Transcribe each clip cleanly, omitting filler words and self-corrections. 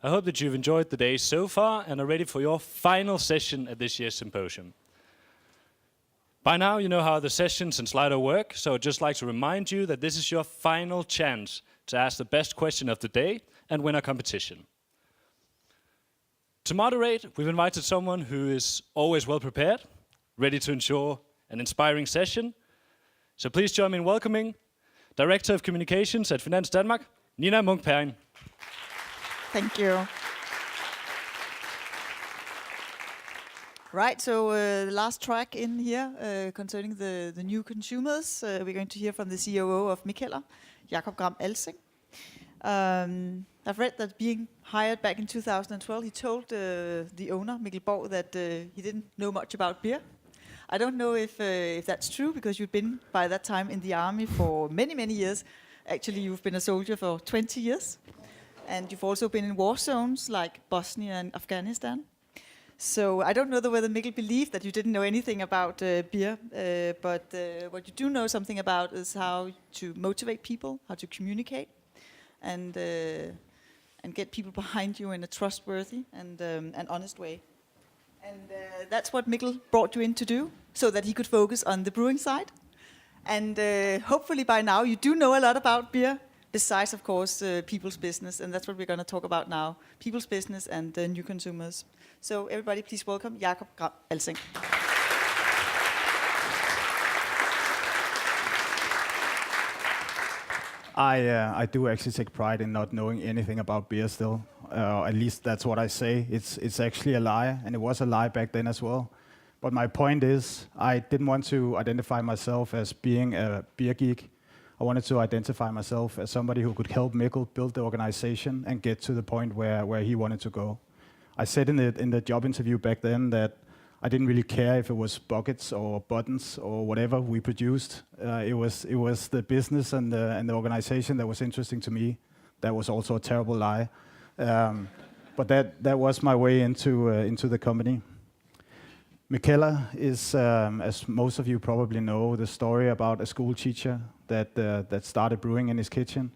I hope that you've enjoyed the day so far and are ready for your final session at this year's symposium. By now you know how the sessions and Slido work, so I'd just like to remind you that this is your final chance to ask the best question of the day and win a competition. To moderate, we've invited someone who is always well prepared, ready to ensure an inspiring session. So please join me in welcoming Director of Communications at Finans Danmark, Nina Munk-Perrin. Thank you. Right, so the last track in here concerning the new consumers, we're going to hear from the COO of Mikeller, Jakob Gram Alsing. I've read that being hired back in 2012, he told the owner, Mikkel Borg, that he didn't know much about beer. I don't know if that's true, because you've been by that time in the army for many, many years. Actually, you've been a soldier for 20 years. And you've also been in war zones like Bosnia and Afghanistan. So I don't know whether Mikkel believed that you didn't know anything about beer, but what you do know something about is how to motivate people, how to communicate, and get people behind you in a trustworthy and honest way. And that's what Mikkel brought you in to do, so that he could focus on the brewing side. And hopefully by now you do know a lot about beer, besides, of course, people's business. And that's what we're going to talk about now, people's business and new consumers. So everybody, please welcome Jakob Gram Alsing. I do actually take pride in not knowing anything about beer still. At least that's what I say. It's actually a lie, and it was a lie back then as well. But my point is, I didn't want to identify myself as being a beer geek. I wanted to identify myself as somebody who could help Mikkel build the organization and get to the point where he wanted to go. I said in the job interview back then that I didn't really care if it was buckets or buttons or whatever we produced. It was the business and the organization that was interesting to me. That was also a terrible lie. But that was my way into the company. Mikeller is, as most of you probably know, the story about a school teacher that started brewing in his kitchen,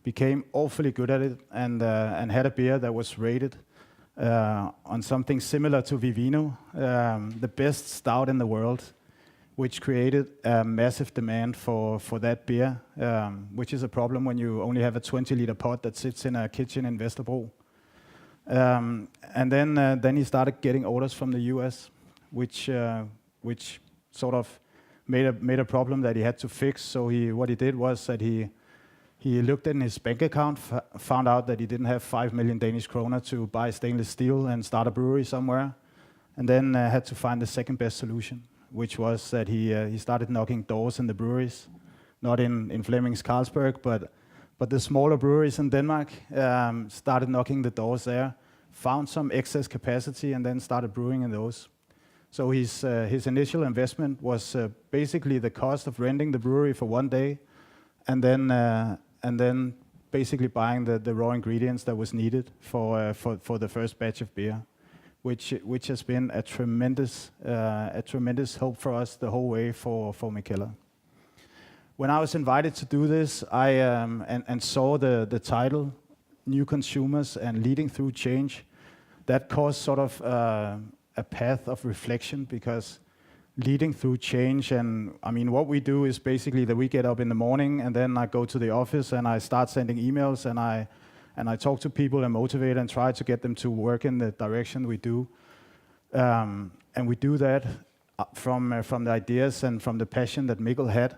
became awfully good at it, and had a beer that was rated on something similar to Vivino, the best stout in the world, which created a massive demand for that beer, which is a problem when you only have a 20-liter pot that sits in a kitchen in Vesterbro. And then he started getting orders from the US, which sort of made a problem that he had to fix. So what he did was that he looked in his bank account, found out that he didn't have 5 million Danish kroner to buy stainless steel and start a brewery somewhere, and then had to find the second best solution, which was that he started knocking doors in the breweries, not in Flemmings Carlsberg, but the smaller breweries in Denmark, started knocking the doors there, found some excess capacity, and then started brewing in those. So his initial investment was basically the cost of renting the brewery for one day, and then basically buying the raw ingredients that was needed for the first batch of beer, which has been a tremendous help for us the whole way for Mikeller. When I was invited to do this, I and saw the title, New Consumers and Leading Through Change, that caused sort of a path of reflection, because leading through change, and I mean what we do is basically that we get up in the morning and then I go to the office and I start sending emails and I talk to people and motivate and try to get them to work in the direction we do, and we do that from the ideas and from the passion that Mikkel had,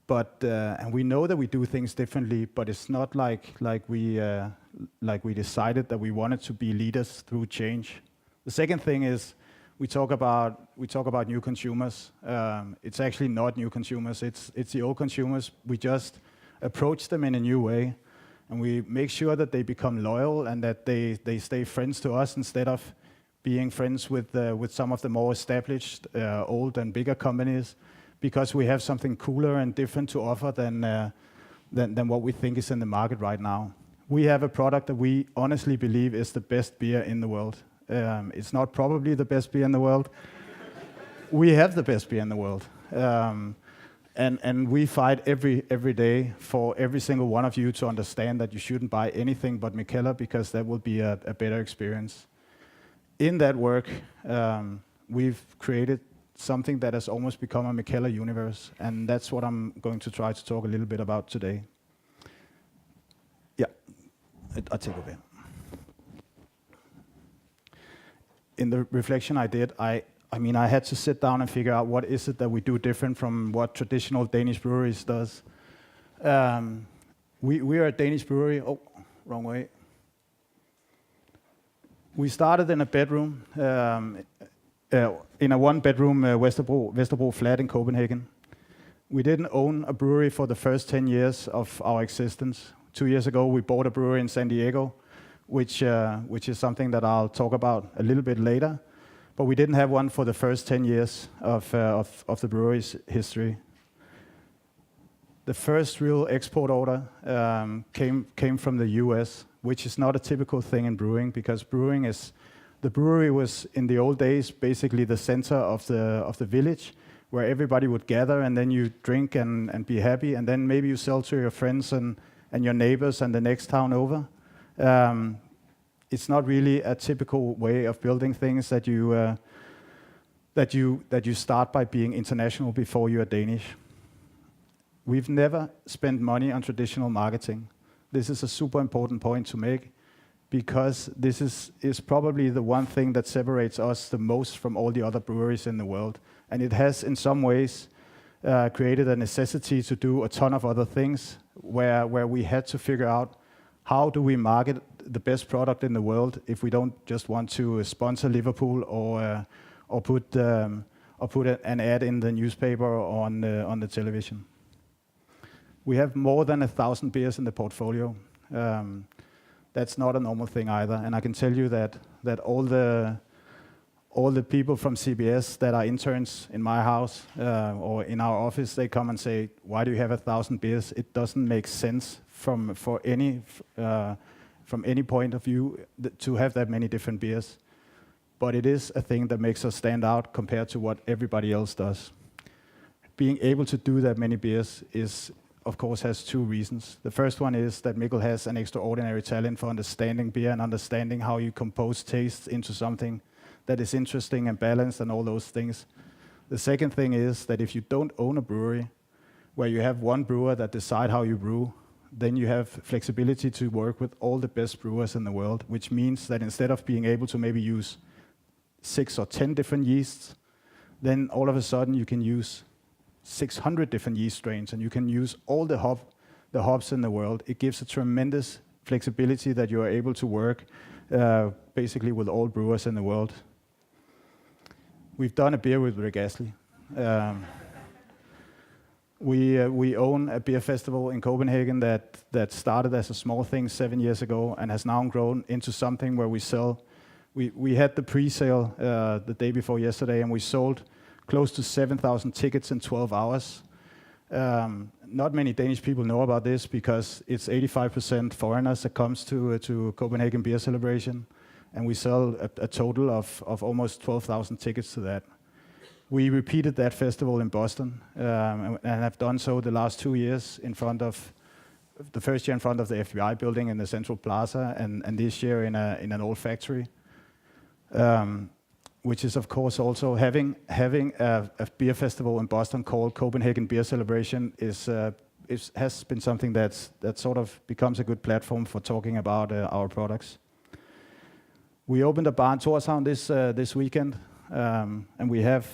but and we know that we do things differently, but it's not like we decided that we wanted to be leaders through change. The second thing is we talk about new consumers. It's actually not new consumers. It's the old consumers. We just approach them in a new way, and we make sure that they become loyal and that they stay friends to us instead of being friends with some of the more established, old and bigger companies, because we have something cooler and different to offer than what we think is in the market right now. We have a product that we honestly believe is the best beer in the world. It's not probably the best beer in the world. We have the best beer in the world. And we fight every day for every single one of you to understand that you shouldn't buy anything but Mikkeller, because that will be a better experience. In that work, we've created something that has almost become a Mikkeller universe, and that's what I'm going to try to talk a little bit about today. Yeah, I'll take over. In the reflection I did, I mean, I had to sit down and figure out what is it that we do different from what traditional Danish breweries does. We are a Danish brewery. Oh, wrong way. We started in a bedroom, in a one-bedroom Vesterbro flat in Copenhagen. We didn't own a brewery for the first 10 years of our existence. 2 years ago, we bought a brewery in San Diego, which is something that I'll talk about a little bit later. But we didn't have one for the first 10 years of the brewery's history. The first real export order came from the US, which is not a typical thing in brewing, because the brewery was in the old days basically the center of the village, where everybody would gather, and then you drink and be happy, and then maybe you sell to your friends and your neighbors and the next town over. It's not really a typical way of building things that you start by being international before you are Danish. We've never spent money on traditional marketing. This is a super important point to make, because this is probably the one thing that separates us the most from all the other breweries in the world. And it has in some ways created a necessity to do a ton of other things, where we had to figure out, how do we market the best product in the world if we don't just want to sponsor Liverpool or put an ad in the newspaper or on the television? We have more than 1,000 beers in the portfolio. That's not a normal thing either, and I can tell you that all the people from CBS that are interns in my house or in our office, they come and say, "Why do you have 1,000 beers?" It doesn't make sense from any point of view to have that many different beers. But it is a thing that makes us stand out compared to what everybody else does. Being able to do that many beers of course, has two reasons. The first one is that Mikkel has an extraordinary talent for understanding beer and understanding how you compose tastes into something that is interesting and balanced and all those things. The second thing is that if you don't own a brewery, where you have one brewer that decide how you brew, then you have flexibility to work with all the best brewers in the world, which means that instead of being able to maybe use 6 or 10 different yeasts, then all of a sudden you can use 600 different yeast strains, and you can use all the hops in the world. It gives a tremendous flexibility that you are able to work basically with all brewers in the world. We've done a beer with Rick Astley. We own a beer festival in Copenhagen that started as a small thing 7 years ago and has now grown into something where we sell. We had the pre-sale the day before yesterday, and we sold close to 7,000 tickets in 12 hours. Not many Danish people know about this, because it's 85% foreigners that comes to Copenhagen Beer Celebration, and we sell a total of almost 12,000 tickets to that. We repeated that festival in Boston, and have done so the last 2 years the first year in front of the FBI building in the Central Plaza, and this year in an old factory. Which is of course also having a beer festival in Boston called Copenhagen Beer Celebration has been something that sort of becomes a good platform for talking about our products. We opened a bar in Tórshavn this weekend, and we have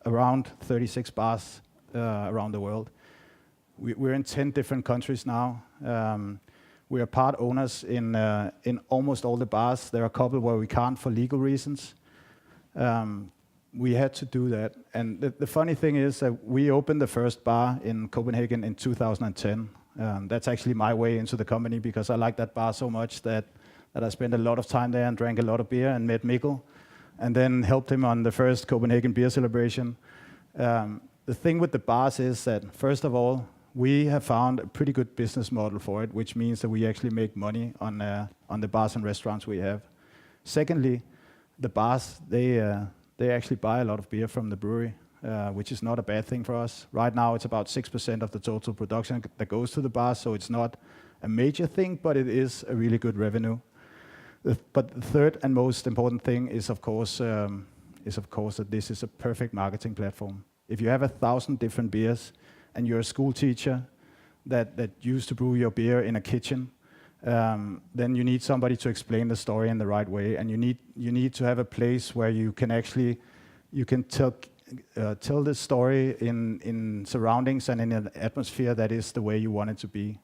around 36 bars around the world. We're in 10 different countries now. We are part owners in almost all the bars. There are a couple where we can't for legal reasons. We had to do that. And the funny thing is that we opened the first bar in Copenhagen in 2010. That's actually my way into the company, because I like that bar so much that I spent a lot of time there and drank a lot of beer and met Mikkel, and then helped him on the first Copenhagen Beer Celebration. The thing with the bars is that, first of all, we have found a pretty good business model for it, which means that we actually make money on the bars and restaurants we have. Secondly, the bars, they actually buy a lot of beer from the brewery. which is not a bad thing for us. Right now, it's about 6% of the total production that goes to the bars, so it's not a major thing, but it is a really good revenue. But the third and most important thing is, of course, that this is a perfect marketing platform. If you have 1,000 different beers and you're a school teacher that used to brew your beer in a kitchen, then you need somebody to explain the story in the right way, and you need to have a place where you can actually tell the story in surroundings and in an atmosphere that is the way you want it to be.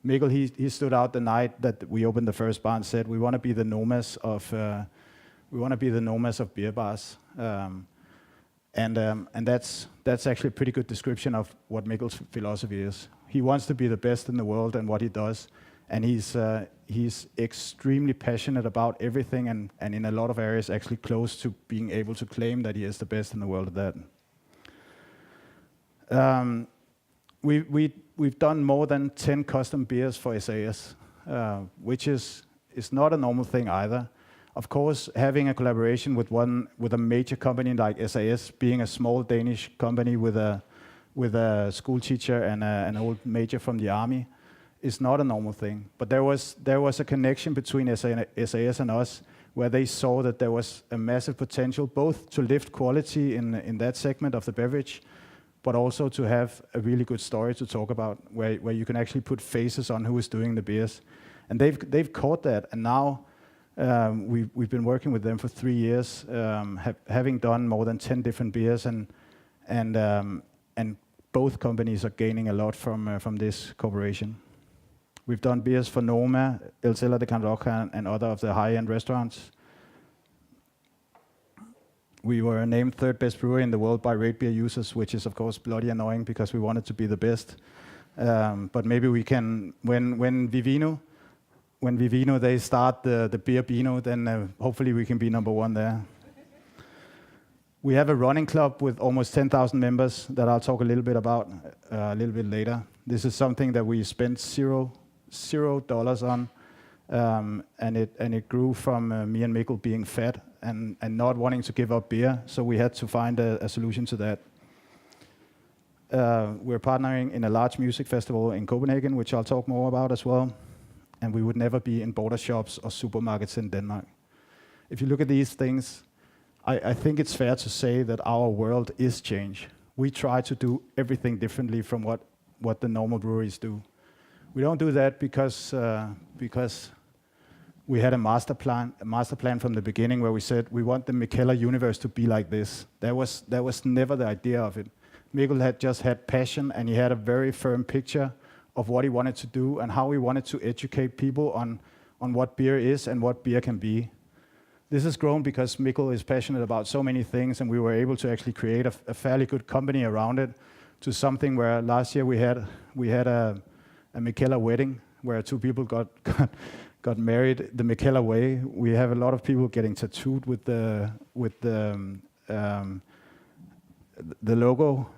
Mikkel, he stood out the night that we opened the first bar and said we want to be the nomads of beer bars, and that's actually a pretty good description of what Mikkel's philosophy is. He wants to be the best in the world in what he does, and he's extremely passionate about everything, and in a lot of areas actually close to being able to claim that he is the best in the world at that. We've done more than 10 custom beers for SAS, which is not a normal thing either. Of course, having a collaboration with a major company like SAS, being a small Danish company with a school teacher and an old major from the army, is not a normal thing. But there was a connection between SAS and us, where they saw that there was a massive potential both to lift quality in that segment of the beverage, but also to have a really good story to talk about, where you can actually put faces on who is doing the beers. And they've caught that, and now we've been working with them for 3 years, having done more than 10 different beers, and both companies are gaining a lot from this cooperation. We've done beers for Noma, El Cellar de Can Roca, and other of the high-end restaurants. We were named third best brewery in the world by Rate Beer Users, which is of course bloody annoying because we wanted to be the best. But maybe we can, when Vivino they start the beer Beano, then hopefully we can be number one there. We have a running club with almost 10,000 members that I'll talk a little bit about a little bit later. This is something that we spent $0 on, and it grew from me and Mikkel being fat and not wanting to give up beer, so we had to find a solution to that. We're partnering in a large music festival in Copenhagen, which I'll talk more about as well, and we would never be in border shops or supermarkets in Denmark. If you look at these things, I think it's fair to say that our world is change. We try to do everything differently from what the normal breweries do. We don't do that because we had a master plan from the beginning where we said we want the Mikkeller universe to be like this. That was never the idea of it. Mikkel had just had passion, and he had a very firm picture of what he wanted to do and how he wanted to educate people on what beer is and what beer can be. This has grown because Mikkel is passionate about so many things, and we were able to actually create a fairly good company around it, to something where last year we had a Mikkeller wedding where 2 people got married the Mikkeller way. We have a lot of people getting tattooed with the logo.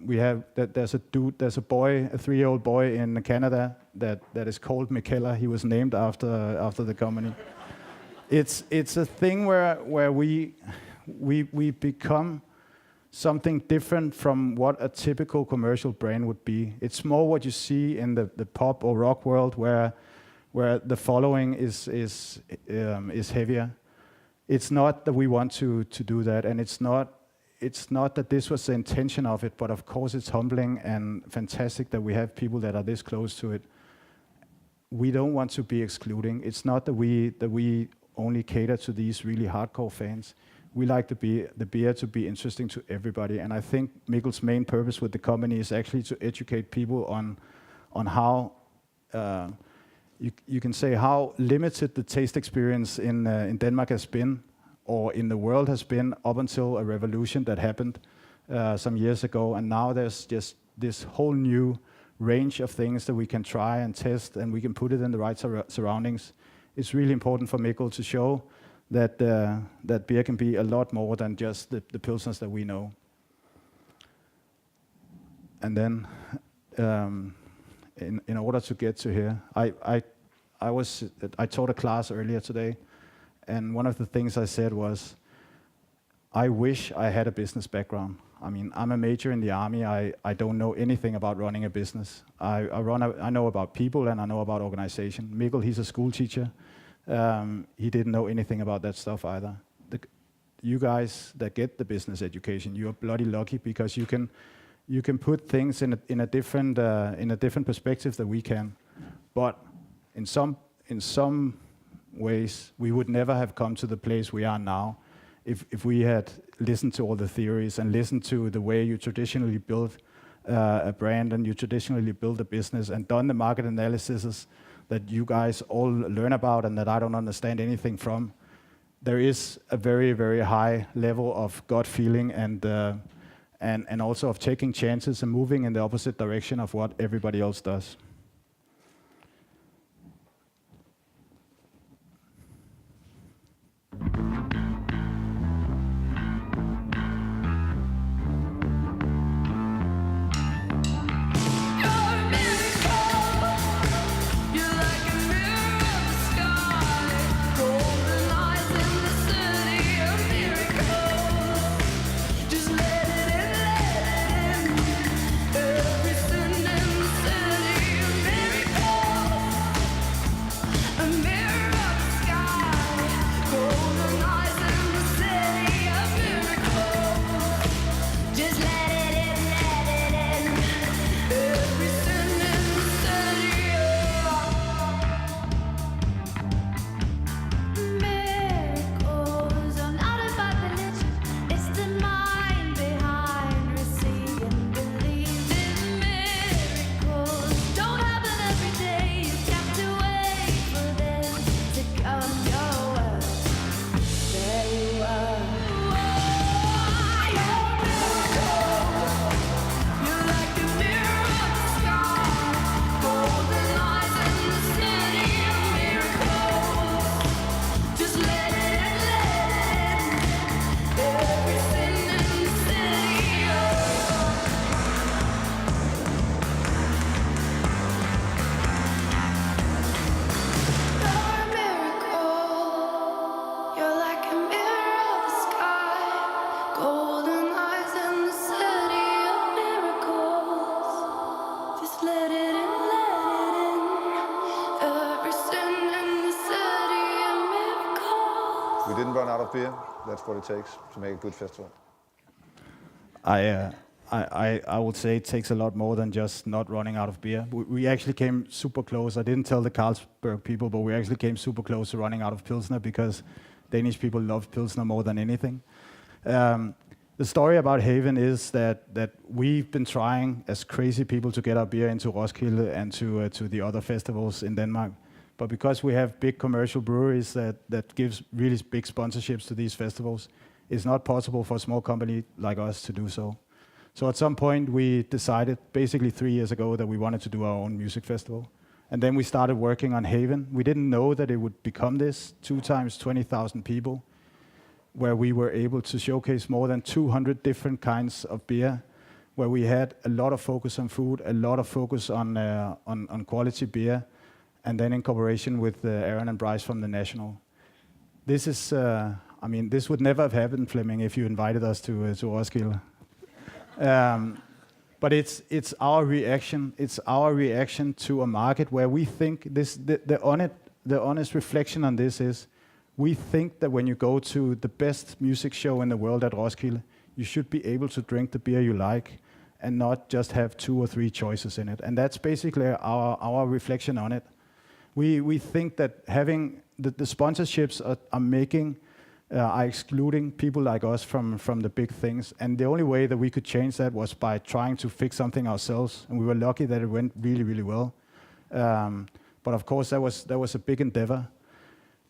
We have that there's a boy, a 3-year-old boy in Canada that is called Mikkeller. He was named after the company. It's a thing where we become something different from what a typical commercial brand would be. It's more what you see in the pop or rock world, where the following is heavier. It's not that we want to do that, and it's not that this was the intention of it, but of course it's humbling and fantastic that we have people that are this close to it. We don't want to be excluding. It's not that we only cater to these really hardcore fans. We like the beer to be interesting to everybody, and I think Mikkel's main purpose with the company is actually to educate people on how you can say how limited the taste experience in Denmark has been, or in the world has been, up until a revolution that happened some years ago, and now there's just this whole new range of things that we can try and test, and we can put it in the right surroundings. It's really important for Mikkel to show that beer can be a lot more than just the pilsners that we know. And then, in order to get to here, I taught a class earlier today, and one of the things I said was, I wish I had a business background. I mean, I'm a major in the army. I don't know anything about running a business. I know about people and I know about organization. Mikkel, he's a school teacher. He didn't know anything about that stuff either. You guys that get the business education, you're bloody lucky because you can put things in a different perspective that we can. But in some ways, we would never have come to the place we are now if we had listened to all the theories and listened to the way you traditionally build a brand and you traditionally build a business and done the market analysis that you guys all learn about and that I don't understand anything from. There is a very, very high level of gut feeling and also of taking chances and moving in the opposite direction of what everybody else does. We didn't run out of beer. That's what it takes to make a good festival. I would say it takes a lot more than just not running out of beer. We actually came super close. I didn't tell the Carlsberg people, but we actually came super close to running out of Pilsner because Danish people love Pilsner more than anything. The story about Haven is that we've been trying as crazy people to get our beer into Roskilde and to the other festivals in Denmark. But because we have big commercial breweries that gives really big sponsorships to these festivals, it's not possible for a small company like us to do so. So at some point we decided, basically 3 years ago, that we wanted to do our own music festival. And then we started working on Haven. We didn't know that it would become this, 2 times 20,000 people, where we were able to showcase more than 200 different kinds of beer, where we had a lot of focus on food, a lot of focus on quality beer, and then in cooperation with Aaron and Bryce from the National. This is, this would never have happened, Flemming, if you invited us to Roskilde. But it's our reaction. It's our reaction to a market where we think the honest reflection on this is, we think that when you go to the best music show in the world at Roskilde, you should be able to drink the beer you like and not just have 2 or 3 choices in it. And that's basically our reflection on it. We think that having the sponsorships are excluding people like us from the big things. And the only way that we could change that was by trying to fix something ourselves. And we were lucky that it went really, really well. But of course, that was a big endeavor.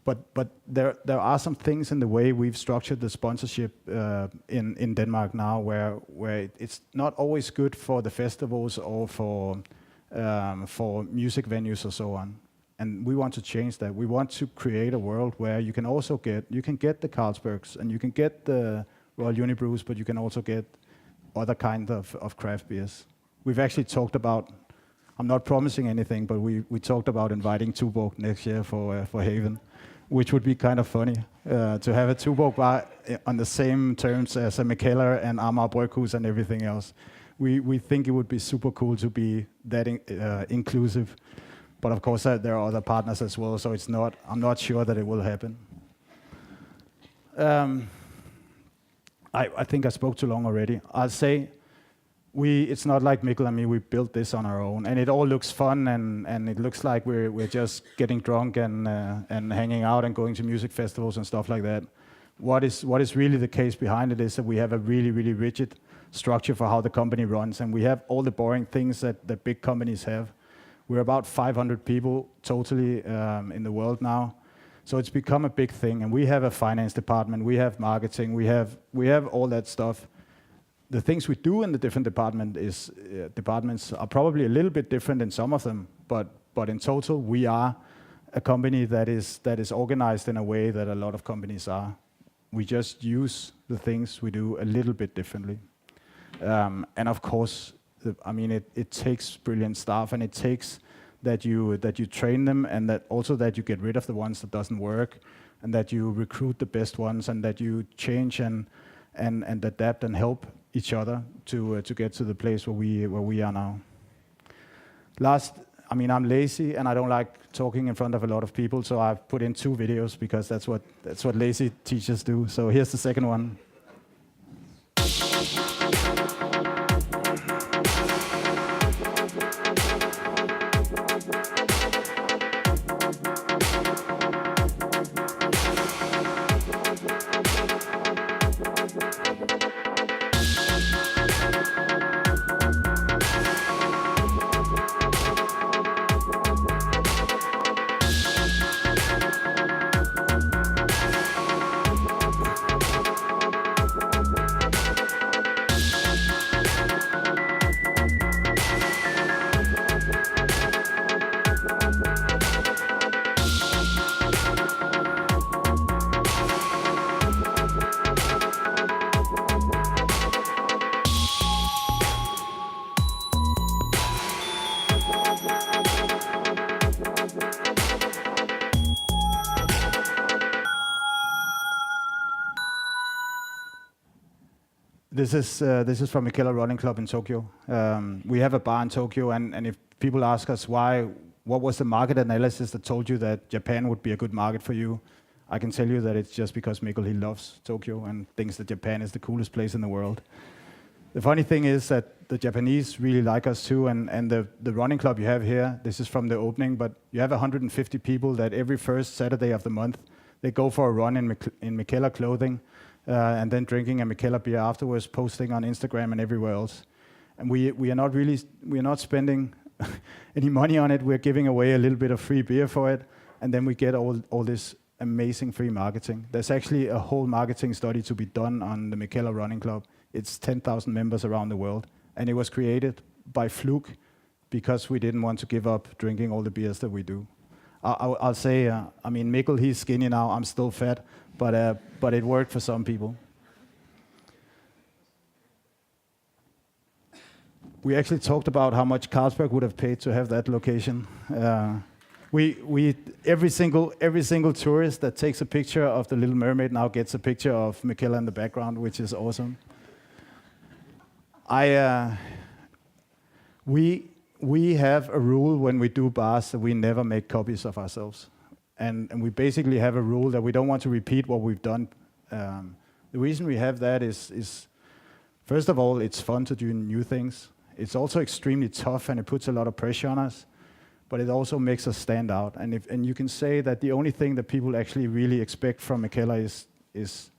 But there are some things in the way we've structured the sponsorship in Denmark now where it's not always good for the festivals or for music venues or so on. And we want to change that. We want to create a world where you can also get the Carlsbergs and you can get the Royal Unibrews, but you can also get other kind of craft beers. We've actually talked about, I'm not promising anything, but we talked about inviting Tuborg next year for Haven. which would be kind of funny to have a Tuborg bar on the same terms as a Mikkeller and Amager Bryghus and everything else. We think it would be super cool to be that inclusive, but of course there are other partners as well. So I'm not sure that it will happen. I think I spoke too long already. I'll say it's not like Mikkel and me. We built this on our own, and it all looks fun, and it looks like we're just getting drunk and hanging out and going to music festivals and stuff like that. What is really the case behind it is that we have a really, really rigid structure for how the company runs, and we have all the boring things that the big companies have. We're about 500 people totally in the world now, so it's become a big thing. And we have a finance department, we have marketing, we have all that stuff. The things we do in the different departments are probably a little bit different in some of them, but in total we are a company that is organized in a way that a lot of companies are. We just use the things we do a little bit differently. And of course, it takes brilliant staff, and it takes that you train them, and that you get rid of the ones that doesn't work, and that you recruit the best ones, and that you change and adapt and help each other to get to the place where we are now. I'm lazy and I don't like talking in front of a lot of people, so I've put in 2 videos because that's what lazy teachers do. So here's the second one. This is from Mikkeller Running Club in Tokyo. We have a bar in Tokyo, and if people ask us what was the market analysis that told you that Japan would be a good market for you, I can tell you that it's just because Mikkel, he loves Tokyo and thinks that Japan is the coolest place in the world. The funny thing is that the Japanese really like us too, and the running club you have here, this is from the opening, but you have 150 people that every first Saturday of the month, they go for a run in Mikkeller clothing, and then drinking a Mikkeller beer afterwards, posting on Instagram and everywhere else. And we are not spending any money on it. We're giving away a little bit of free beer for it, and then we get all this amazing free marketing. There's actually a whole marketing study to be done on the Mikkeller Running Club. It's 10,000 members around the world, and it was created by fluke because we didn't want to give up drinking all the beers that we do. I'll say, Mikkel, he's skinny now. I'm still fat, but it worked for some people. We actually talked about how much Carlsberg would have paid to have that location. Every single tourist that takes a picture of the Little Mermaid now gets a picture of Mikkeller in the background, which is awesome. We have a rule when we do bars that we never make copies of ourselves. And we basically have a rule that we don't want to repeat what we've done. The reason we have that is, first of all, it's fun to do new things. It's also extremely tough, and it puts a lot of pressure on us, but it also makes us stand out. And you can say that the only thing that people actually really expect from Mikkeller is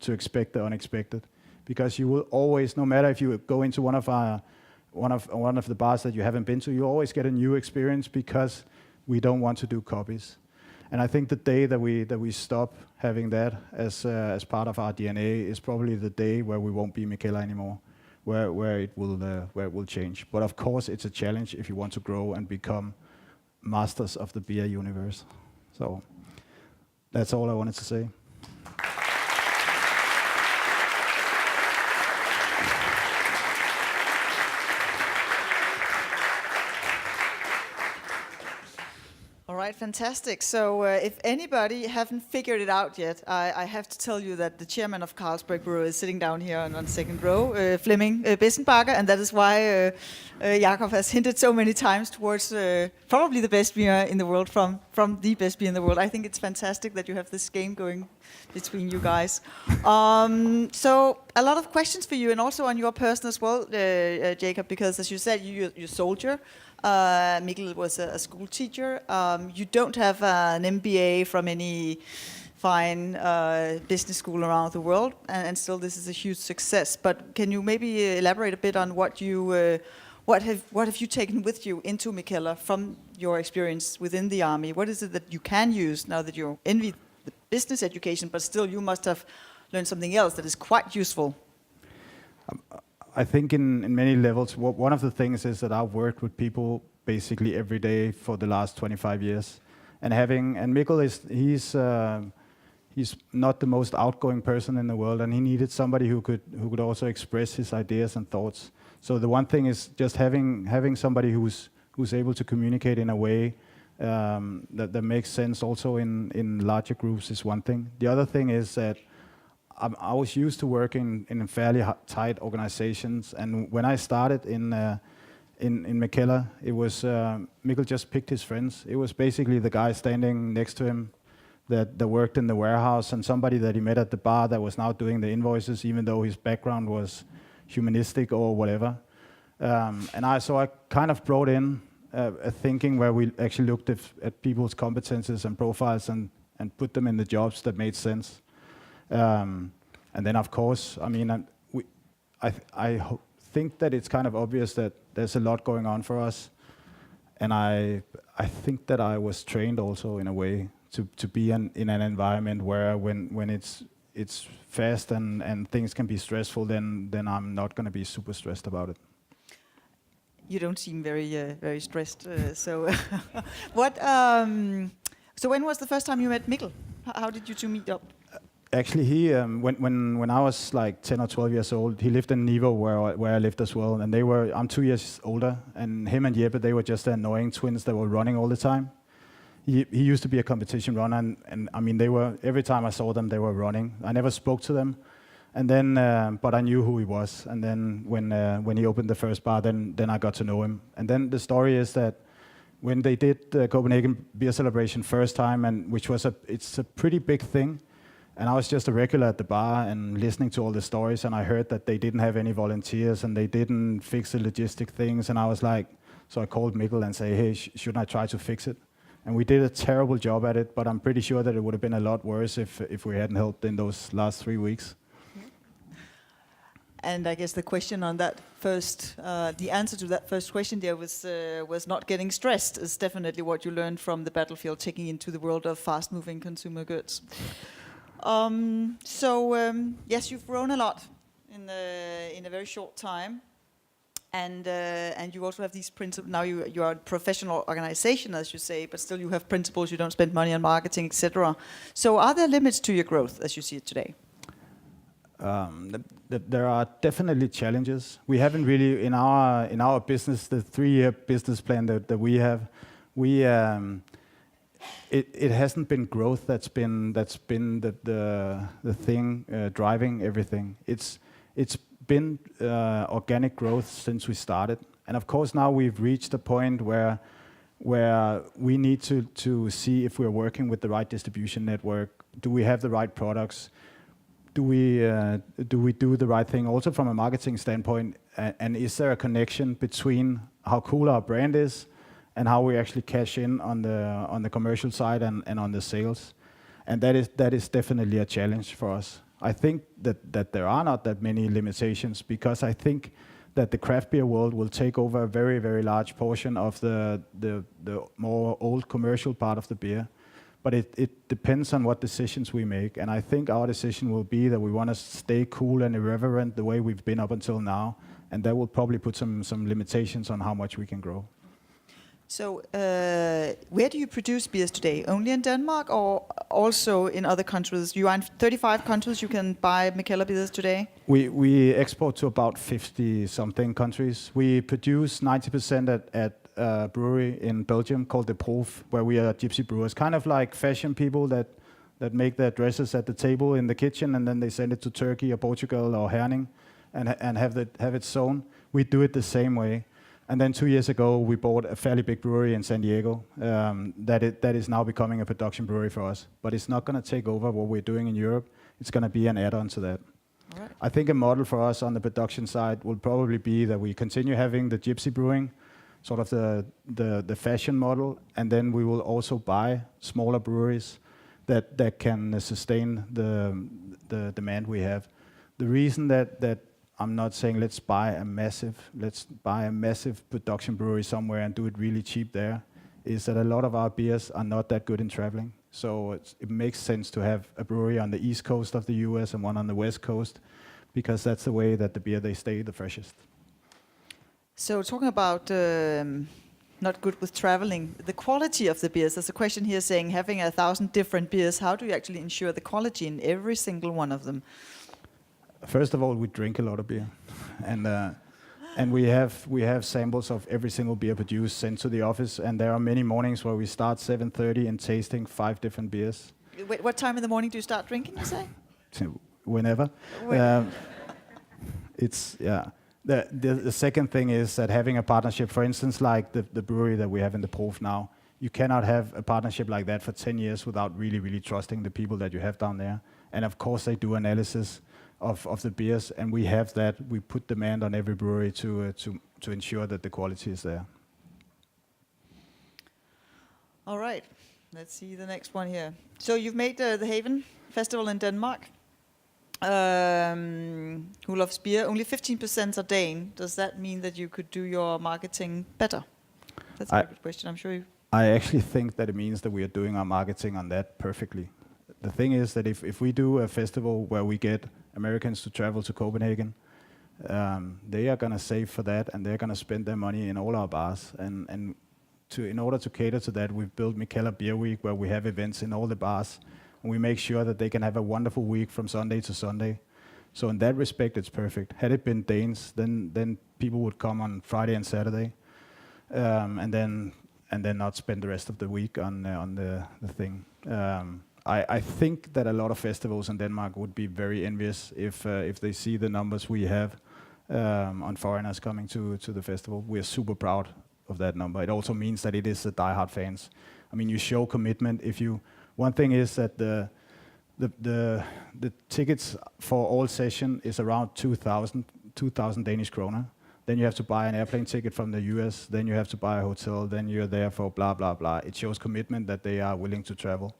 to expect the unexpected. Because you will always, no matter if you go into one of the bars that you haven't been to, you always get a new experience because we don't want to do copies. And I think the day that we stop having that as part of our DNA is probably the day where we won't be Mikkeller anymore, where it will change. But of course, it's a challenge if you want to grow and become masters of the beer universe. So that's all I wanted to say. All right, fantastic. So if anybody haven't figured it out yet, I have to tell you that the chairman of Carlsberg Brewery is sitting down here on second row, Flemming Bissenbacher, and that is why Jakob has hinted so many times towards probably the best beer in the world from the best beer in the world. I think it's fantastic that you have this game going between you guys. So a lot of questions for you, and also on your person as well, Jacob, because as you said, you're a soldier. Mikkel was a school teacher. You don't have an MBA from any fine business school around the world, and still this is a huge success. But can you maybe elaborate a bit on what have you taken with you into Mikkeller from your experience within the army? What is it that you can use now that you're in the business education, but still you must have learned something else that is quite useful? I think in many levels, one of the things is that I've worked with people basically every day for the last 25 years, and Mikkel he's not the most outgoing person in the world, and he needed somebody who could also express his ideas and thoughts. So the one thing is just having somebody who's able to communicate in a way that makes sense also in larger groups is one thing. The other thing is that I was used to working in fairly tight organizations, and when I started in Mikkeller, it was Mikkel just picked his friends. It was basically the guy standing next to him that worked in the warehouse, and somebody that he met at the bar that was now doing the invoices, even though his background was humanistic or whatever. And I kind of brought in a thinking where we actually looked at people's competences and profiles and put them in the jobs that made sense. And then, of course, I mean, I think that it's kind of obvious that there's a lot going on for us, and I think that I was trained also in a way to be in an environment where when it's fast and things can be stressful, then I'm not going to be super stressed about it. You don't seem very stressed. So, So when was the first time you met Mikkel? How did you two meet up? Actually, when I was like 10 or 12 years old, he lived in Niveau, where I lived as well. And I'm 2 years older, and him and Jeppe, they were just the annoying twins that were running all the time. He used to be a competition runner, and I mean, every time I saw them, they were running. I never spoke to them, and then, but I knew who he was. And then when he opened the first bar, then I got to know him. And then the story is that when they did the Copenhagen Beer Celebration first time, and it's a pretty big thing. And I was just a regular at the bar and listening to all the stories, and I heard that they didn't have any volunteers and they didn't fix the logistic things. And I was like, so I called Mikkel and say, hey, shouldn't I try to fix it? And we did a terrible job at it, but I'm pretty sure that it would have been a lot worse if we hadn't helped in those last 3 weeks. And I guess the question on that first, the answer to that first question there was not getting stressed is definitely what you learned from the battlefield, taking into the world of fast-moving consumer goods. Yes, you've grown a lot in a very short time, and you also have these principles. Now you are a professional organization, as you say, but still you have principles. You don't spend money on marketing, etc. So, are there limits to your growth as you see it today? There are definitely challenges. We haven't really in our business, the 3-year business plan that we have. It hasn't been growth that's been the thing driving everything. It's been organic growth since we started, and of course now we've reached a point where we need to see if we're working with the right distribution network. Do we have the right products? Do we do the right thing also from a marketing standpoint? And is there a connection between how cool our brand is and how we actually cash in on the commercial side and on the sales? And that is definitely a challenge for us. I think that there are not that many limitations, because I think that the craft beer world will take over a very, very large portion of the more old commercial part of the beer. But it depends on what decisions we make. And I think our decision will be that we want to stay cool and irreverent the way we've been up until now. And that will probably put some limitations on how much we can grow. So, where do you produce beers today? Only in Denmark, or also in other countries? You are in 35 countries. You can buy Mikkeller beers today. We export to about 50-something countries. We produce 90% brewery in Belgium called the Proof, where we are gypsy brewers, kind of like fashion people that make their dresses at the table in the kitchen, and then they send it to Turkey or Portugal or Herning, and have it sewn. We do it the same way. And then 2 years ago, we bought a fairly big brewery in San Diego that is now becoming a production brewery for us. But it's not going to take over what we're doing in Europe. It's going to be an add-on to that. All right. I think a model for us on the production side will probably be that we continue having the gypsy brewing, sort of the fashion model, and then we will also buy smaller breweries that can sustain the demand we have. The reason that I'm not saying let's buy a massive production brewery somewhere and do it really cheap there is that a lot of our beers are not that good in traveling. So it makes sense to have a brewery on the east coast of the US and one on the west coast, because that's the way that the beer, they stay the freshest. So talking about not good with traveling, the quality of the beers, there's a question here saying having 1,000 different beers, how do you actually ensure the quality in every single one of them? First of all, we drink a lot of beer, and we have samples of every single beer produced sent to the office, and there are many mornings where we start 7:30 and tasting 5 different beers. Wait, what time in the morning do you start drinking, you say? Whenever. It's The second thing is that having a partnership, for instance, like the brewery that we have in the Proof now, you cannot have a partnership like that for 10 years without really, really trusting the people that you have down there. And of course, they do analysis of the beers, and we have that. We put demand on every brewery to ensure that the quality is there. All right, let's see the next one here. So you've made the Haven Festival in Denmark. Who loves beer? Only 15% are Dane. Does that mean that you could do your marketing better? That's a very good question. I'm sure you. I actually think that it means that we are doing our marketing on that perfectly. The thing is that if we do a festival where we get Americans to travel to Copenhagen, they are going to save for that, and they're going to spend their money in all our bars. And in order to cater to that, we've built Mikkeller Beer Week, where we have events in all the bars. And we make sure that they can have a wonderful week from Sunday to Sunday. So in that respect, it's perfect. Had it been Danes, then people would come on Friday and Saturday, and then not spend the rest of the week on the thing. I think that a lot of festivals in Denmark would be very envious if they see the numbers we have on foreigners coming to the festival. We are super proud of that number. It also means that it is the diehard fans. I mean, you show commitment if you. One thing is that the tickets for all session is around 2,000 Danish kroner. Then you have to buy an airplane ticket from the US. Then you have to buy a hotel. Then you're there for blah blah blah. It shows commitment that they are willing to travel.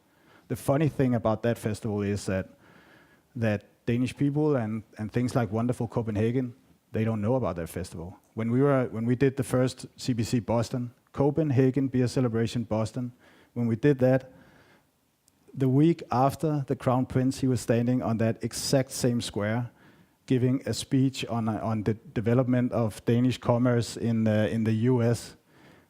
The funny thing about that festival is that Danish people and things like wonderful Copenhagen, they don't know about that festival. When we did the first CBC Boston, Copenhagen Beer Celebration Boston, when we did that, the week after the Crown Prince, he was standing on that exact same square, giving a speech on the development of Danish commerce in the US,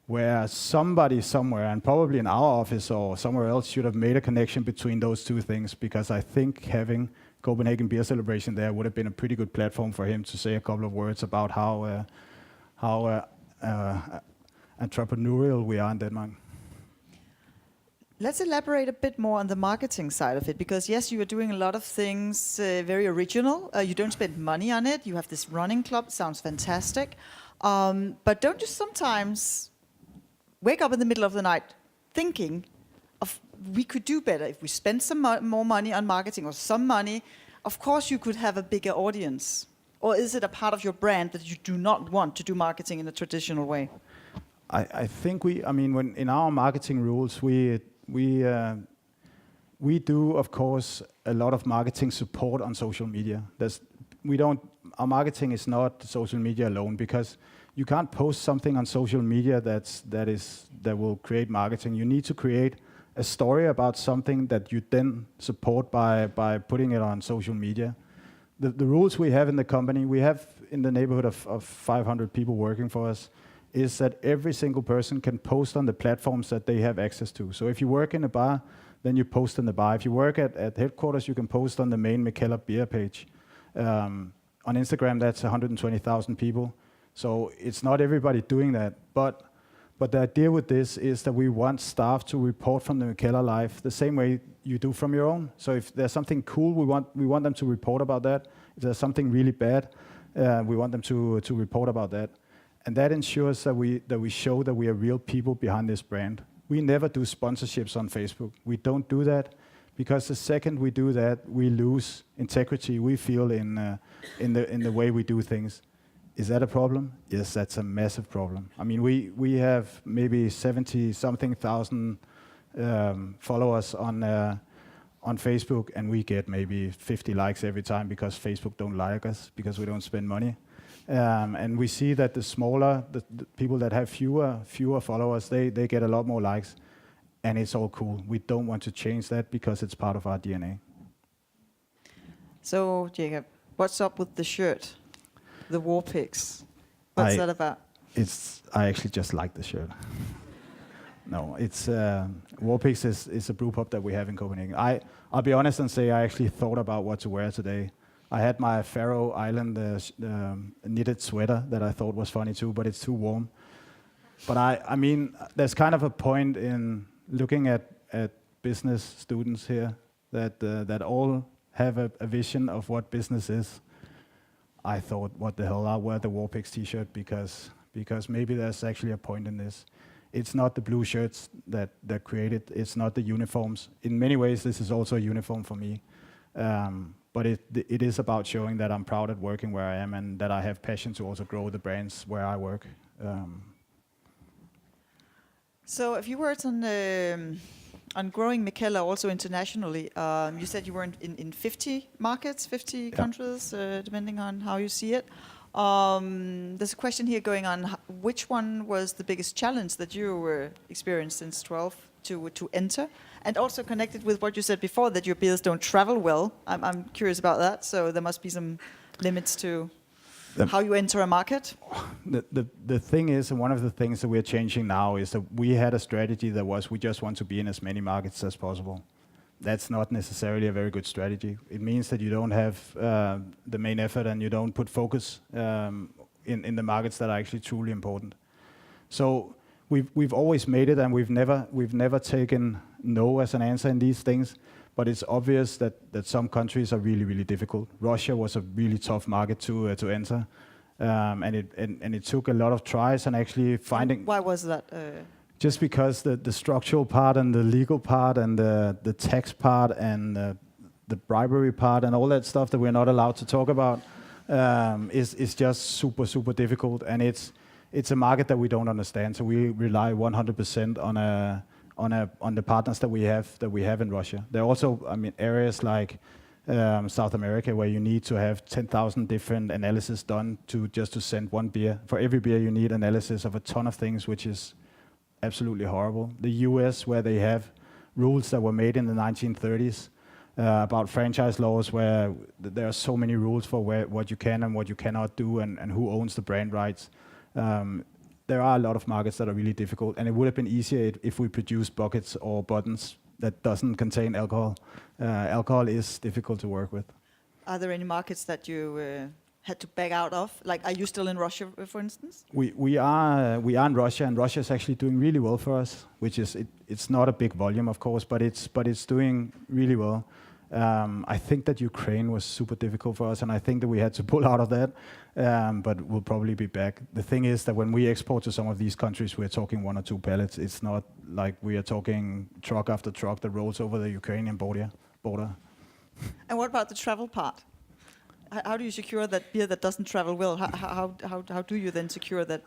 where somebody somewhere, and probably in our office or somewhere else, should have made a connection between those two things, because I think having Copenhagen Beer Celebration there would have been a pretty good platform for him to say a couple of words about how entrepreneurial we are in Denmark. Let's elaborate a bit more on the marketing side of it, because yes, you are doing a lot of things very original. You don't spend money on it. You have this running club, sounds fantastic. But don't you sometimes wake up in the middle of the night thinking of we could do better if we spend some more money on marketing or some money? Of course, you could have a bigger audience. Or is it a part of your brand that you do not want to do marketing in a traditional way? I think when in our marketing rules, we do, of course, a lot of marketing support on social media. Our marketing is not social media alone, because you can't post something on social media that will create marketing. You need to create a story about something that you then support by putting it on social media. The rules we have in the company, we have in the neighborhood of 500 people working for us, is that every single person can post on the platforms that they have access to. So if you work in a bar, then you post in the bar. If you work at headquarters, you can post on the main Mikkeller beer page. On Instagram, that's 120,000 people. So it's not everybody doing that. But But the idea with this is that we want staff to report from the Mikeller life the same way you do from your own. So if there's something cool, we want them to report about that. If there's something really bad, we want them to report about that. And that ensures that we show that we are real people behind this brand. We never do sponsorships on Facebook. We don't do that because the second we do that, we lose integrity. We feel in the way we do things. Is that a problem? Yes, that's a massive problem. I mean, we have maybe 70-something thousand followers on Facebook, and we get maybe 50 likes every time because Facebook don't like us because we don't spend money. And we see that the smaller, the people that have fewer followers, they get a lot more likes, and it's all cool. We don't want to change that because it's part of our DNA. So, Jacob, what's up with the shirt? The War Pigs. What's that about? I actually just like the shirt. No, it's War Pigs is a brew pub that we have in Copenhagen. I'll be honest and say I actually thought about what to wear today. I had my Faroe Island knitted sweater that I thought was funny too, but it's too warm. But I mean, there's kind of a point in looking at business students here that all have a vision of what business is. I thought, what the hell, I'll wear the War Pigs t-shirt because maybe there's actually a point in this. It's not the blue shirts that create it. It's not the uniforms. In many ways, this is also a uniform for me. But it is about showing that I'm proud at working where I am and that I have passion to also grow the brands where I work. So a few words on growing Mikeller also internationally. You said you were in 50 markets, 50 countries, depending on how you see it. There's a question here going on. Which one was the biggest challenge that you experienced since 12 to enter? And also connected with what you said before, that your beers don't travel well. I'm curious about that. So there must be some limits to how you enter a market. The thing is, and one of the things that we're changing now is that we had a strategy that was we just want to be in as many markets as possible. That's not necessarily a very good strategy. It means that you don't have the main effort and you don't put focus in the markets that are actually truly important. So we've always made it, and we've never taken no as an answer in these things. But it's obvious that some countries are really, really difficult. Russia was a really tough market to enter, and it took a lot of tries and actually finding. Why was that? Just because the structural part and the legal part and the tax part and the bribery part and all that stuff that we're not allowed to talk about is just super, super difficult, and it's a market that we don't understand. So we rely 100% on the partners that we have in Russia. There are also, I mean, areas like South America where you need to have 10,000 different analyses done just to send one beer. For every beer, you need analysis of a ton of things, which is absolutely horrible. The US, where they have rules that were made in the 1930s about franchise laws, where there are so many rules for what you can and what you cannot do, and who owns the brand rights. There are a lot of markets that are really difficult, and it would have been easier if we produced buckets or buttons that doesn't contain alcohol. Alcohol is difficult to work with. Are there any markets that you had to back out of? Like, are you still in Russia, for instance? We are in Russia, and Russia is actually doing really well for us. Which is it's not a big volume, of course, but it's doing really well. I think that Ukraine was super difficult for us, and I think that we had to pull out of that. But we'll probably be back. The thing is that when we export to some of these countries, we're talking 1 or 2 pallets. It's not like we are talking truck after truck that rolls over the Ukrainian border. And what about the travel part? How do you secure that beer that doesn't travel well? How do you then secure that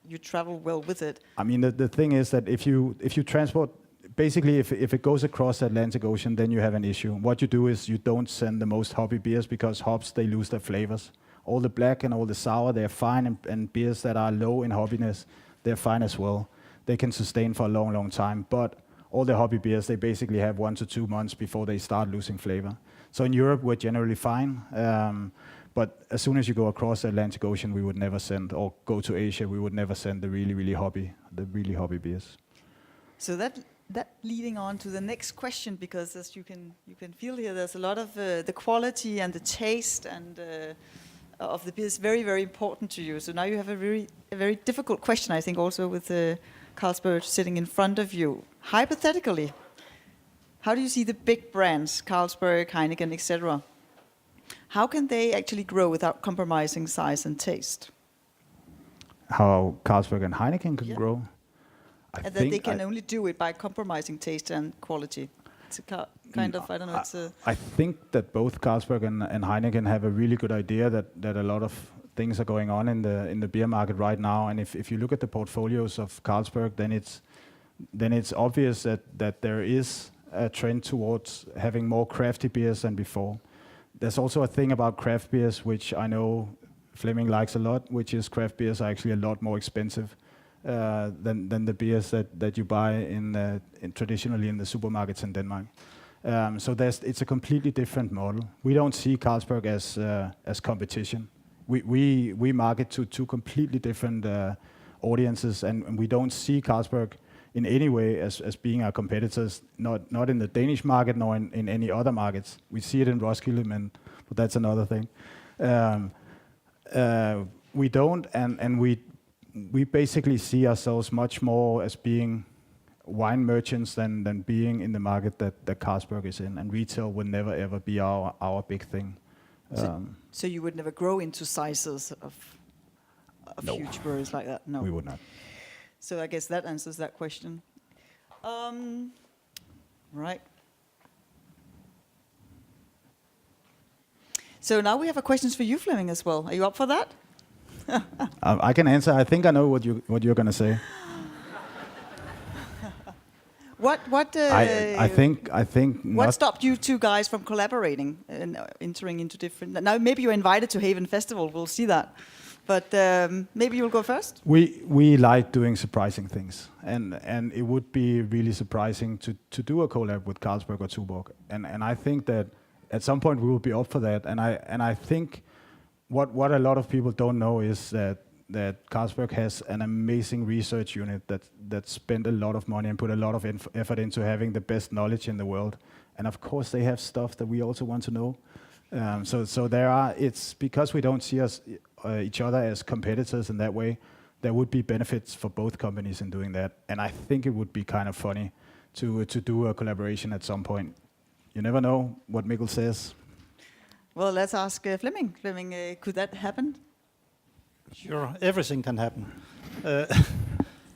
you travel well with it? I mean, the thing is that if you transport, basically if it goes across the Atlantic Ocean, then you have an issue. What you do is you don't send the most hoppy beers, because hops, they lose their flavors. All the black and all the sour, they're fine, and beers that are low in hoppiness, they're fine as well. They can sustain for a long, long time. But all the hoppy beers, they basically have 1 to 2 months before they start losing flavor. So in Europe, we're generally fine. But as soon as you go across the Atlantic Ocean, we would never send, or go to Asia, we would never send the really hoppy beers. So that leading on to the next question, because as you can feel here, there's a lot of the quality and the taste and of the beer is very, very important to you. So now you have a very difficult question, I think, also with Carlsberg sitting in front of you. Hypothetically, how do you see the big brands, Carlsberg, Heineken, etc.? How can they actually grow without compromising size and taste? How Carlsberg and Heineken can Yeah. grow? And that they can only do it by compromising taste and quality. It's a kind of, I don't know, it's a... I think that both Carlsberg and Heineken have a really good idea that a lot of things are going on in the beer market right now. And if you look at the portfolios of Carlsberg, then it's obvious that there is a trend towards having more crafty beers than before. There's also a thing about craft beers, which I know Flemming likes a lot, which is craft beers are actually a lot more expensive than the beers that you buy in traditionally in the supermarkets in Denmark. So it's a completely different model. We don't see Carlsberg as competition. We market to two completely different audiences, and we don't see Carlsberg in any way as being our competitors, not in the Danish market nor in any other markets. We see it in Roskilde, but that's another thing. We don't, and we basically see ourselves much more as being wine merchants than being in the market that Carlsberg is in, and retail will never ever be our big thing. So you would never grow into sizes of No. huge breweries like that? No. We would not. So I guess that answers that question. Right. So now we have a questions for you, Flemming, as well. Are you up for that? I can answer. I think I know what you're going to say. What? I think. What stopped you two guys from collaborating and entering into different? Now maybe you're invited to Haven Festival. We'll see that. But maybe you'll go first. We like doing surprising things, and it would be really surprising to do a collab with Carlsberg or Tuborg. And I think that at some point we will be up for that. And I think what a lot of people don't know is that Carlsberg has an amazing research unit that spent a lot of money and put a lot of effort into having the best knowledge in the world. And of course they have stuff that we also want to know. So it's because we don't see each other as competitors in that way. There would be benefits for both companies in doing that. And I think it would be kind of funny to do a collaboration at some point. You never know what Mikkel says. Well, let's ask Flemming. Flemming, could that happen? Sure, everything can happen.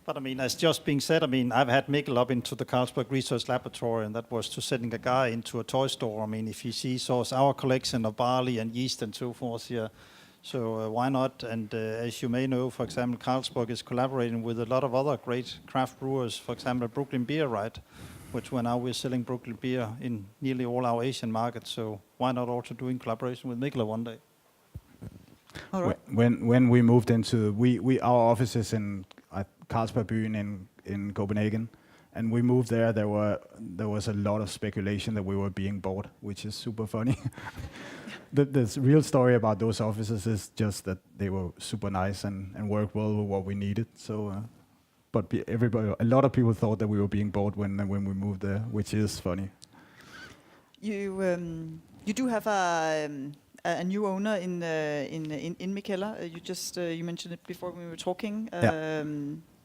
But I mean, as just being said, I mean, I've had Mikkel up into the Carlsberg Research Laboratory, and that was to sending a guy into a toy store. I mean, if he sees our collection of barley and yeast and so forth here, so why not? And as you may know, for example, Carlsberg is collaborating with a lot of other great craft brewers, for example, Brooklyn Beer, right? Which we're selling Brooklyn Beer in nearly all our Asian markets. So why not also doing collaboration with Mikkel one day? All right. When we moved into our office is in Carlsberg Byen in Copenhagen, and we moved there. There was a lot of speculation that we were being bought, which is super funny. The real story about those offices is just that they were super nice and worked well with what we needed. So, but a lot of people thought that we were being bought when we moved there, which is funny. You do have a new owner in Mikkeller. You mentioned it before when we were talking.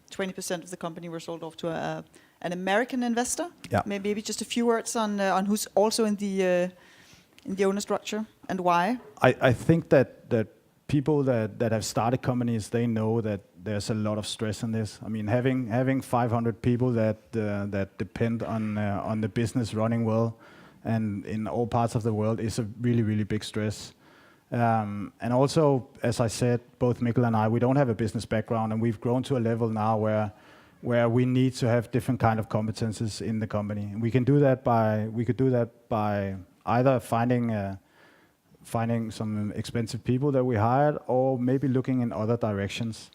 20% of the company were sold off to an American investor. Yeah. Maybe just a few words on who's also in the owner structure and why. I think that people that have started companies, they know that there's a lot of stress in this. I mean, having 500 people that depend on the business running well, and in all parts of the world, is a really, really big stress. And also, as I said, both Mikkel and I, we don't have a business background, and we've grown to a level now where we need to have different kind of competences in the company. And we could do that by either finding some expensive people that we hired, or maybe looking in other directions.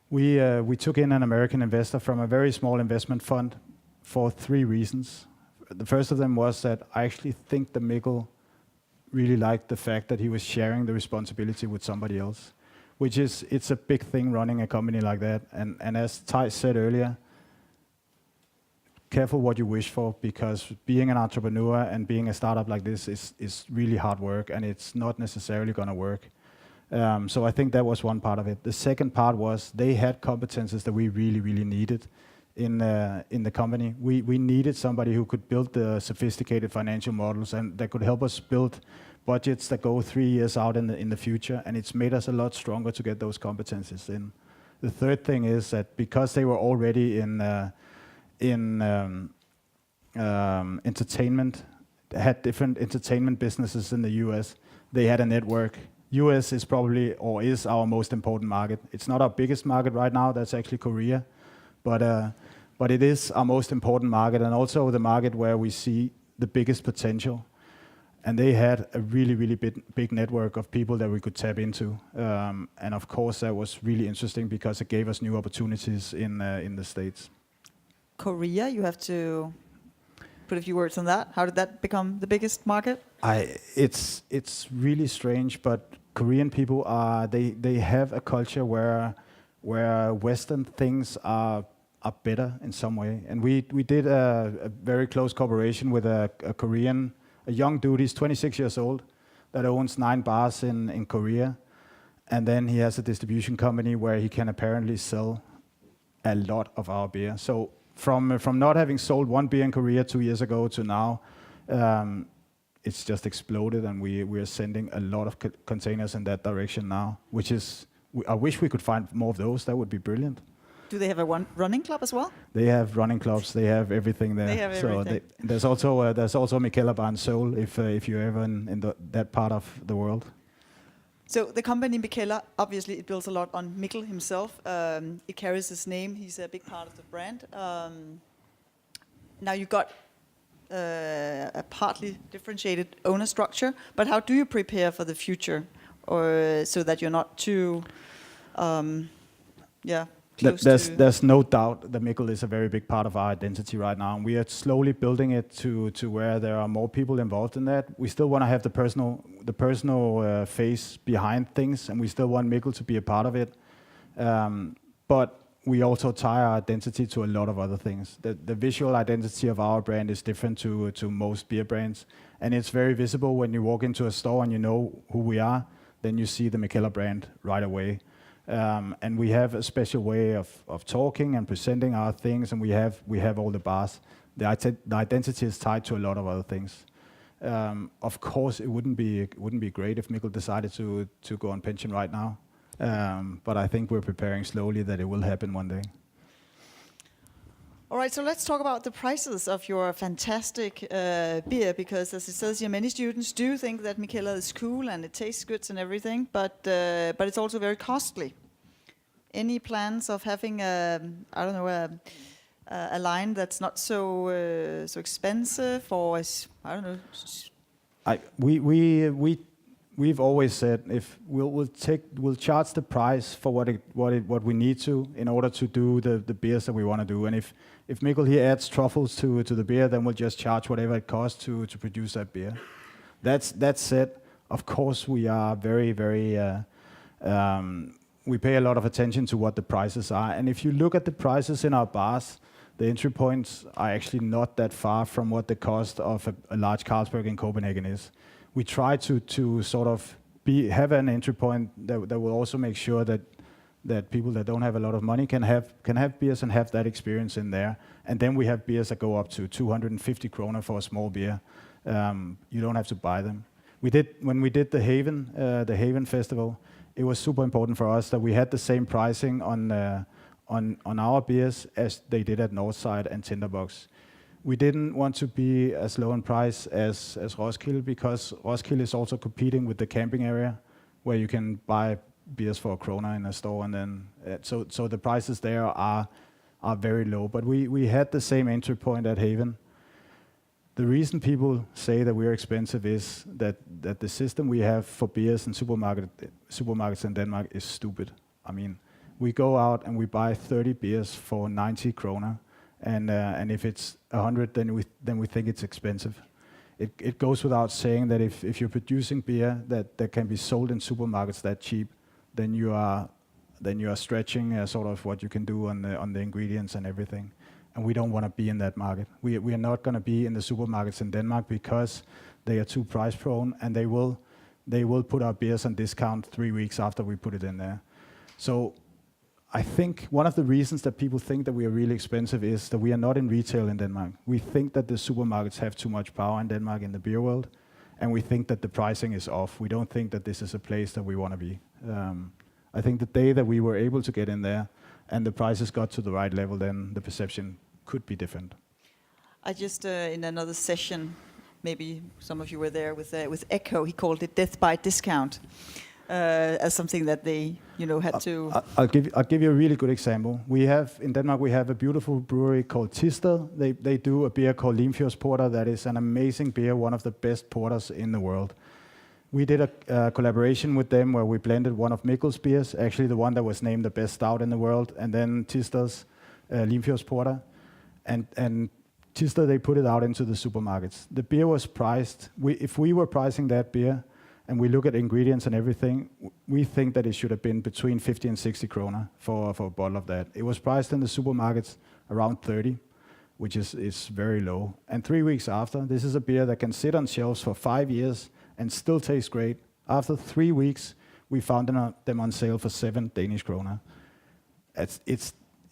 We took in an American investor from a very small investment fund for 3 reasons. The first of them was that I actually think that Mikkel really liked the fact that he was sharing the responsibility with somebody else, it's a big thing running a company like that. And as Thijs said earlier, careful what you wish for, because being an entrepreneur and being a startup like this is really hard work, and it's not necessarily going to work. So I think that was one part of it. The second part was they had competences that we really, really needed in the company. We needed somebody who could build the sophisticated financial models and that could help us build budgets that go 3 years out in the future. And it's made us a lot stronger to get those competences in. The third thing is that because they were already in entertainment, had different entertainment businesses in the US, they had a network. US is probably, or is our most important market. It's not our biggest market right now, that's actually Korea. But it is our most important market and also the market where we see the biggest potential. And they had a really, really big network of people that we could tap into. And of course, that was really interesting because it gave us new opportunities in the States. Korea, you have to put a few words on that. How did that become the biggest market? It's really strange, but Korean people they have a culture where Western things are better in some way. And we did a very close cooperation with a young dude. He's 26 years old that owns 9 bars in Korea. And then he has a distribution company where he can apparently sell a lot of our beer. So from not having sold 1 beer in Korea 2 years ago to now, it's just exploded, and we are sending a lot of containers in that direction now, which is, I wish we could find more of those. That would be brilliant. Do they have a running club as well? They have running clubs. They have everything there. They have everything. So there's also Mikkeller Bar in Seoul if you're ever in that part of the world. So the company Mikkeller, obviously it builds a lot on Mikkel himself. It carries his name. He's a big part of the brand. Now you got a partly differentiated owner structure, but how do you prepare for the future, or so that you're not too, There's no doubt that Mikkel is a very big part of our identity right now, and we are slowly building it to where there are more people involved in that. We still want to have the personal face behind things, and we still want Mikkel to be a part of it. But we also tie our identity to a lot of other things. The visual identity of our brand is different to most beer brands, and it's very visible when you walk into a store and you know who we are. Then you see the Mikkeller brand right away. And we have a special way of talking and presenting our things, and we have all the bars. The identity is tied to a lot of other things. Of course, it wouldn't be great if Mikkel decided to go on pension right now. But I think we're preparing slowly that it will happen one day. All right, so let's talk about the prices of your fantastic beer, because as it says here, many students do think that Mikkeller is cool and it tastes good and everything, but it's also very costly. Any plans of having a line that's not so expensive, or I don't know? We've always said if we'll charge the price for what we need to in order to do the beers that we want to do, and if Mikkel here adds truffles to the beer, then we'll just charge whatever it costs to produce that beer. That said, of course we are very we pay a lot of attention to what the prices are, and if you look at the prices in our bars, the entry points are actually not that far from what the cost of a large Carlsberg in Copenhagen is. We try to sort of have an entry point that will also make sure that people that don't have a lot of money can have beers and have that experience in there. And then we have beers that go up to 250 kroner for a small beer. You don't have to buy them. When we did the Haven Festival, it was super important for us that we had the same pricing on our beers as they did at Northside and Tinderbox. We didn't want to be as low in price as Roskilde, because Roskilde is also competing with the camping area, where you can buy beers for DKK 1 in a store, and then so the prices there are very low. But we had the same entry point at Haven. The reason people say that we're expensive is that the system we have for beers in supermarkets in Denmark is stupid. I mean, we go out and we buy 30 beers for 90 kroner. And if it's 100, then we think it's expensive. It goes without saying that if you're producing beer that can be sold in supermarkets that cheap, then you are stretching sort of what you can do on the ingredients and everything. And we don't want to be in that market. We are not going to be in the supermarkets in Denmark because they are too price prone, and they will put our beers on discount 3 weeks after we put it in there. So I think one of the reasons that people think that we are really expensive is that we are not in retail in Denmark. We think that the supermarkets have too much power in Denmark in the beer world, and we think that the pricing is off. We don't think that this is a place that we want to be. I think the day that we were able to get in there and the prices got to the right level, then the perception could be different. I just, in another session, maybe some of you were there with Echo, he called it death by discount, as something that they, had to... I'll give you a really good example. In Denmark, we have a beautiful brewery called Thisted. They do a beer called Limfjordsporter that is an amazing beer, one of the best porters in the world. We did a collaboration with them where we blended one of Mikkel's beers, actually the one that was named the best stout in the world, and then Thisted's Limfjordsporter. And Thisted, they put it out into the supermarkets. The beer was priced. If we were pricing that beer, and we look at ingredients and everything, we think that it should have been between 50 and 60 kroner for a bottle of that. It was priced in the supermarkets around 30, which is very low. And 3 weeks after, this is a beer that can sit on shelves for 5 years and still taste great. After 3 weeks, we found them on sale for 7 Danish kroner.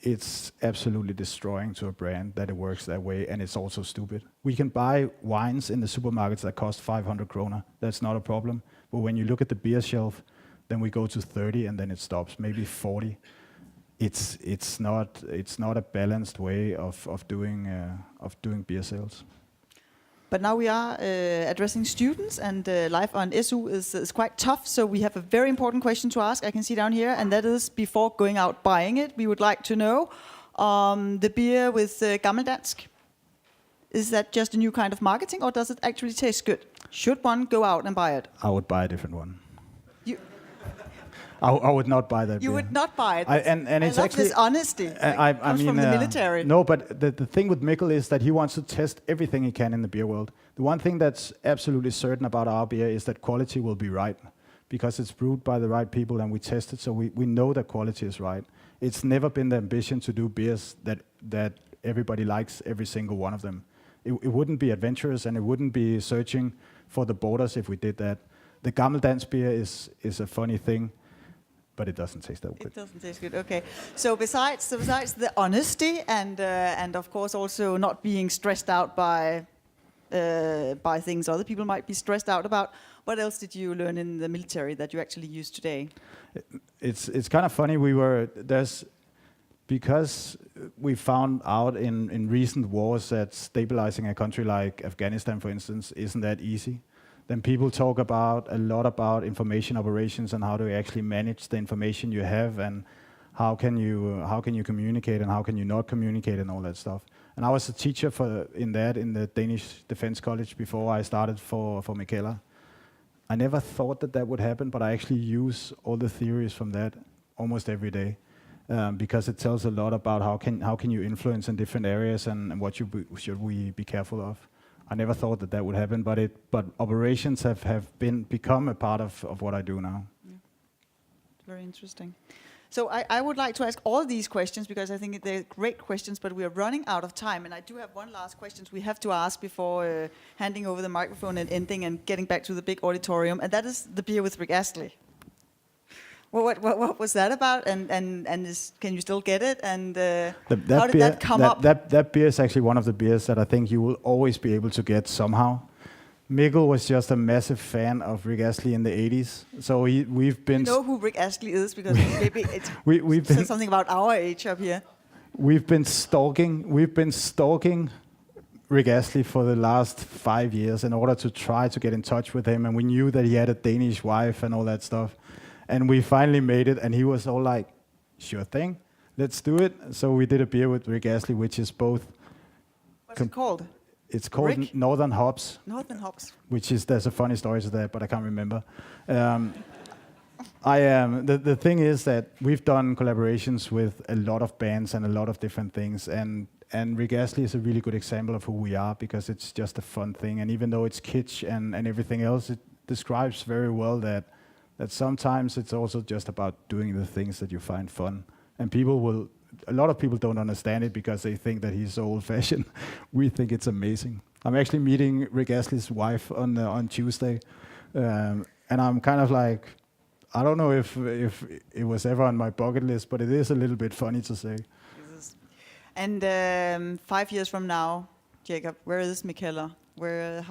It's absolutely destroying to a brand that it works that way, and it's also stupid. We can buy wines in the supermarkets that cost 500 kroner. That's not a problem. But when you look at the beer shelf, then we go to 30 and then it stops, maybe 40. It's not a balanced way of doing beer sales. But now we are addressing students, and life on SU is quite tough, so we have a very important question to ask. I can see down here, and that is, before going out buying it, we would like to know the beer with gammeldansk. Is that just a new kind of marketing, or does it actually taste good? Should one go out and buy it? I would buy a different one. I would not buy that beer. You would not buy it? And it's love actually this honesty. I mean, from the military. No, but the thing with Mikkel is that he wants to test everything he can in the beer world. The one thing that's absolutely certain about our beer is that quality will be right, because it's brewed by the right people and we test it, so we know that quality is right. It's never been the ambition to do beers that everybody likes, every single one of them. It wouldn't be adventurous, and it wouldn't be searching for the borders if we did that. The gammeldansk beer is a funny thing, but it doesn't taste that good. It doesn't taste good. Okay. So besides the honesty and of course also not being stressed out by things other people might be stressed out about, what else did you learn in the military that you actually use today? It's kind of funny. Because we found out in recent wars that stabilizing a country like Afghanistan, for instance, isn't that easy. Then people talk a lot about information operations and how to actually manage the information you have, and how can you communicate and how can you not communicate and all that stuff. And I was a teacher in the Danish Defense College before I started for Michaela. I never thought that would happen, but I actually use all the theories from that almost every day, because it tells a lot about how can you influence in different areas and what should we be careful of. I never thought that would happen, but operations have become a part of what I do now. Yeah. Very interesting. So I would like to ask all these questions because I think they're great questions, but we are running out of time, and I do have one last question we have to ask before handing over the microphone and ending and getting back to the big auditorium, and that is the beer with Rick Astley. What was that about? And can you still get it? And how did that come up? That beer is actually one of the beers that I think you will always be able to get somehow. Mikkel was just a massive fan of Rick Astley in the 80s, so we've been... You know who Rick Astley is, because maybe it's we've been something about our age up here. We've been stalking Rick Astley for the last 5 years in order to try to get in touch with him, and we knew that he had a Danish wife and all that stuff. And we finally made it, and he was all like, sure thing, let's do it. So we did a beer with Rick Astley, which is both... What's it called? It's called Rick? Northern Hops. Northern Hops. There's a funny story to that, but I can't remember. The thing is that we've done collaborations with a lot of bands and a lot of different things, and Rick Astley is a really good example of who we are, because it's just a fun thing. And even though it's kitsch and everything else, it describes very well that sometimes it's also just about doing the things that you find fun. And a lot of people don't understand it because they think that he's so old-fashioned. We think it's amazing. I'm actually meeting Rick Astley's wife on Tuesday, and I'm kind of like, I don't know if it was ever on my bucket list, but it is a little bit funny to say. And 5 years from now, Jacob, where is Mikkeller?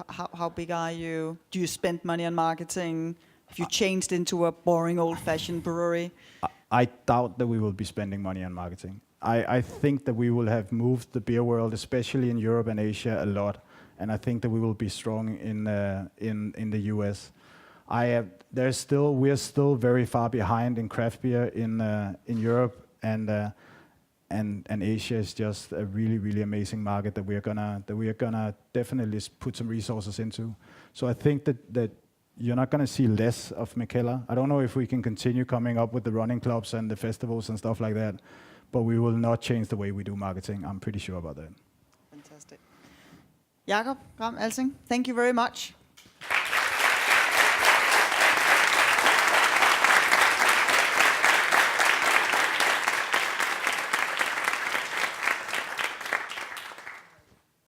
How big are you? Do you spend money on marketing? Have you changed into a boring old-fashioned brewery? I doubt that we will be spending money on marketing. I think that we will have moved the beer world, especially in Europe and Asia, a lot, and I think that we will be strong in the US. We're still very far behind in craft beer in Europe, and Asia is just a really, really amazing market that we are gonna definitely put some resources into. So I think that you're not gonna see less of Mikkeller. I don't know if we can continue coming up with the running clubs and the festivals and stuff like that, but we will not change the way we do marketing. I'm pretty sure about that. Fantastic. Jakob Gram Alsing, thank you very much.